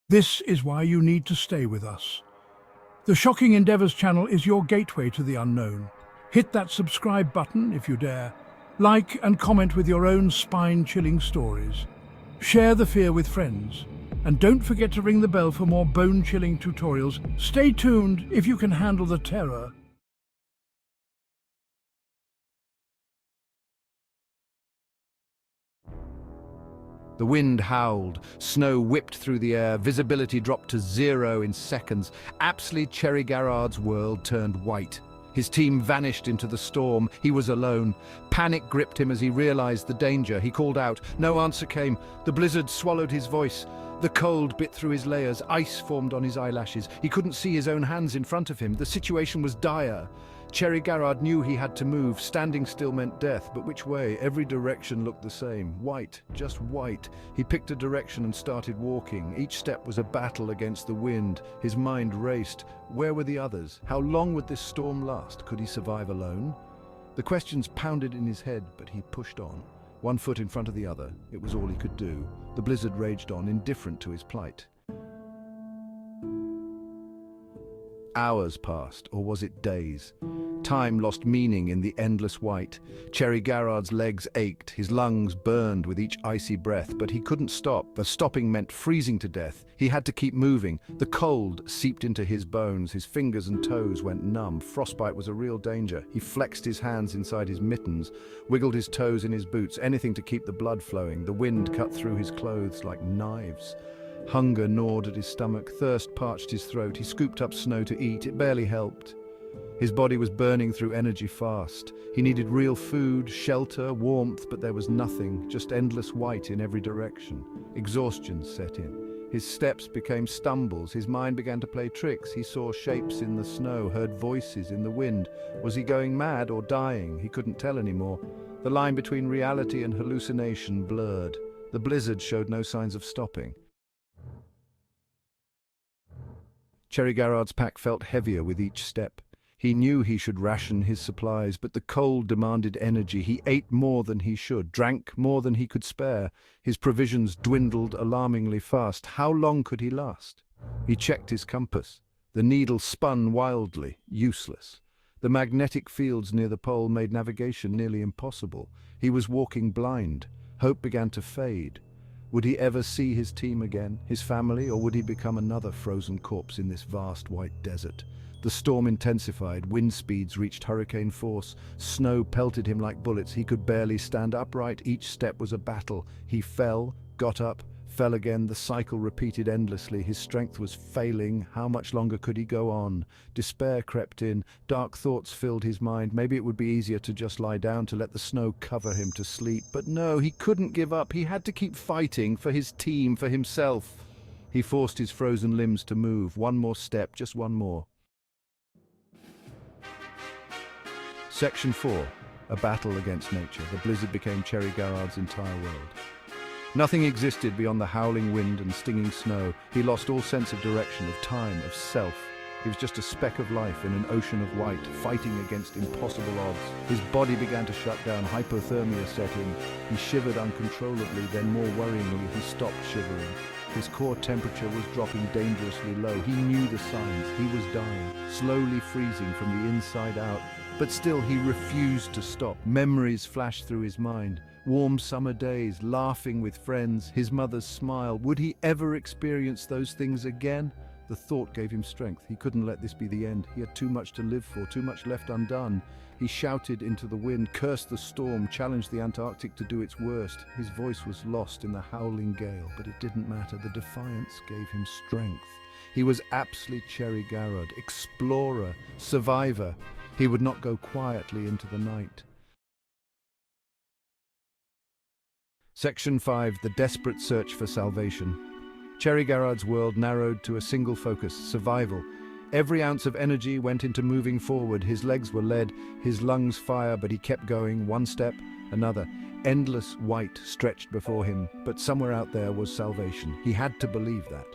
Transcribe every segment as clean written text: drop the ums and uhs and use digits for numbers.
This is why you need to stay with us. The Shocking Endeavours channel is your gateway to the unknown. Hit that subscribe button if you dare. Like and comment with your own spine-chilling stories. Share the fear with friends. And don't forget to ring the bell for more bone-chilling tutorials. Stay tuned if you can handle the terror. The wind howled, snow whipped through the air, visibility dropped to 0 in seconds. Apsley Cherry-Garrard's world turned white. His team vanished into the storm. He was alone. Panic gripped him as he realized the danger. He called out. No answer came. The blizzard swallowed his voice. The cold bit through his layers. Ice formed on his eyelashes. He couldn't see his own hands in front of him. The situation was dire. Cherry-Garrard knew he had to move. Standing still meant death, but which way? Every direction looked the same. White, just white. He picked a direction and started walking. Each step was a battle against the wind. His mind raced. Where were the others? How long would this storm last? Could he survive alone? The questions pounded in his head, but he pushed on. One foot in front of the other. It was all he could do. The blizzard raged on, indifferent to his plight. Hours passed, or was it days? Time lost meaning in the endless white. Cherry-Garrard's legs ached, his lungs burned with each icy breath, but he couldn't stop. The stopping meant freezing to death. He had to keep moving. The cold seeped into his bones, his fingers and toes went numb. Frostbite was a real danger. He flexed his hands inside his mittens, wiggled his toes in his boots, anything to keep the blood flowing. The wind cut through his clothes like knives. Hunger gnawed at his stomach, thirst parched his throat. He scooped up snow to eat. It barely helped. His body was burning through energy fast. He needed real food, shelter, warmth, but there was nothing, just endless white in every direction. Exhaustion set in. His steps became stumbles. His mind began to play tricks. He saw shapes in the snow, heard voices in the wind. Was he going mad or dying? He couldn't tell anymore. The line between reality and hallucination blurred. The blizzard showed no signs of stopping. Cherry-Garrard's pack felt heavier with each step. He knew he should ration his supplies, but the cold demanded energy. He ate more than he should, drank more than he could spare. His provisions dwindled alarmingly fast. How long could he last? He checked his compass. The needle spun wildly, useless. The magnetic fields near the pole made navigation nearly impossible. He was walking blind. Hope began to fade. Would he ever see his team again, his family, or would he become another frozen corpse in this vast white desert? The storm intensified, wind speeds reached hurricane force, snow pelted him like bullets. He could barely stand upright. Each step was a battle. He fell, got up, fell again. The cycle repeated endlessly. His strength was failing. How much longer could he go on? Despair crept in. Dark thoughts filled his mind. Maybe it would be easier to just lie down, to let the snow cover him to sleep. But no, he couldn't give up. He had to keep fighting for his team, for himself. He forced his frozen limbs to move. One more step, just one more. Section 4. A battle against nature. The blizzard became Cherry-Garrard's entire world. Nothing existed beyond the howling wind and stinging snow. He lost all sense of direction, of time, of self. He was just a speck of life in an ocean of white, fighting against impossible odds. His body began to shut down. Hypothermia set in. He shivered uncontrollably, then more worryingly, he stopped shivering. His core temperature was dropping dangerously low. He knew the signs. He was dying, slowly freezing from the inside out. But still, he refused to stop. Memories flashed through his mind. Warm summer days, laughing with friends, his mother's smile. Would he ever experience those things again? The thought gave him strength. He couldn't let this be the end. He had too much to live for, too much left undone. He shouted into the wind, cursed the storm, challenged the Antarctic to do its worst. His voice was lost in the howling gale, but it didn't matter. The defiance gave him strength. He was Apsley Cherry-Garrard, explorer, survivor. He would not go quietly into the night. Section 5. The desperate search for salvation. Cherry-Garrard's world narrowed to a single focus, survival. Every ounce of energy went into moving forward. His legs were lead, his lungs fire, but he kept going, one step, another. Endless white stretched before him, but somewhere out there was salvation. He had to believe that.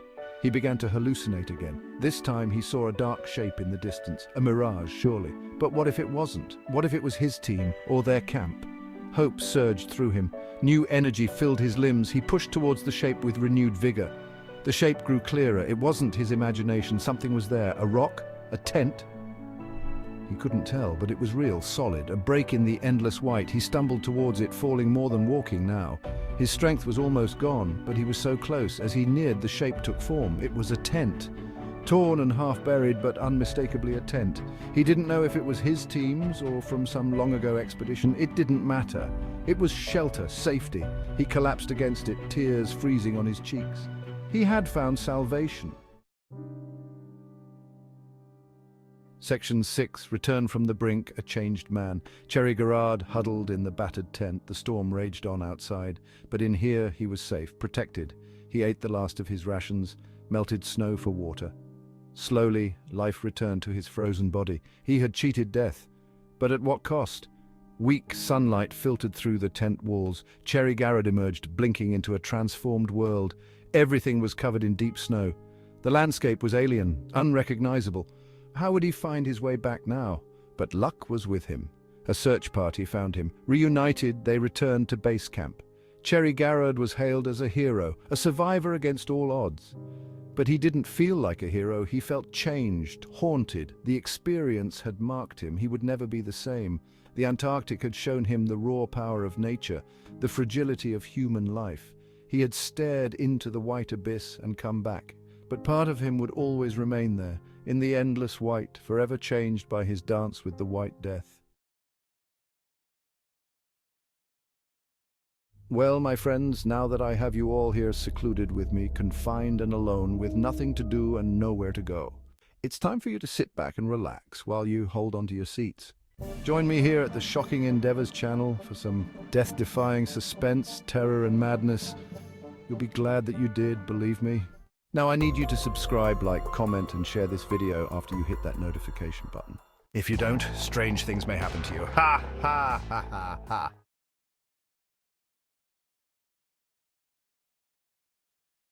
He began to hallucinate again. This time he saw a dark shape in the distance, a mirage, surely. But what if it wasn't? What if it was his team, or their camp? Hope surged through him. New energy filled his limbs. He pushed towards the shape with renewed vigor. The shape grew clearer. It wasn't his imagination. Something was there. A rock? A tent? He couldn't tell, but it was real, solid, a break in the endless white. He stumbled towards it, falling more than walking now. His strength was almost gone, but he was so close. As he neared, the shape took form. It was a tent. Torn and half-buried, but unmistakably a tent. He didn't know if it was his team's or from some long-ago expedition. It didn't matter. It was shelter, safety. He collapsed against it, tears freezing on his cheeks. He had found salvation. Section 6. Return from the brink, a changed man. Cherry-Garrard huddled in the battered tent. The storm raged on outside, but in here he was safe, protected. He ate the last of his rations, melted snow for water. Slowly, life returned to his frozen body. He had cheated death, but at what cost? Weak sunlight filtered through the tent walls. Cherry-Garrard emerged, blinking into a transformed world. Everything was covered in deep snow. The landscape was alien, unrecognizable. How would he find his way back now? But luck was with him. A search party found him. Reunited, they returned to base camp. Cherry-Garrard was hailed as a hero, a survivor against all odds. But he didn't feel like a hero. He felt changed, haunted. The experience had marked him. He would never be the same. The Antarctic had shown him the raw power of nature, the fragility of human life. He had stared into the white abyss and come back. But part of him would always remain there, in the endless white, forever changed by his dance with the White Death. Well, my friends, now that I have you all here secluded with me, confined and alone, with nothing to do and nowhere to go, it's time for you to sit back and relax while you hold on to your seats. Join me here at the Shocking Endeavors channel for some death-defying suspense, terror and madness. You'll be glad that you did, believe me. Now I need you to subscribe, like, comment and share this video after you hit that notification button. If you don't, strange things may happen to you. Ha ha ha ha ha.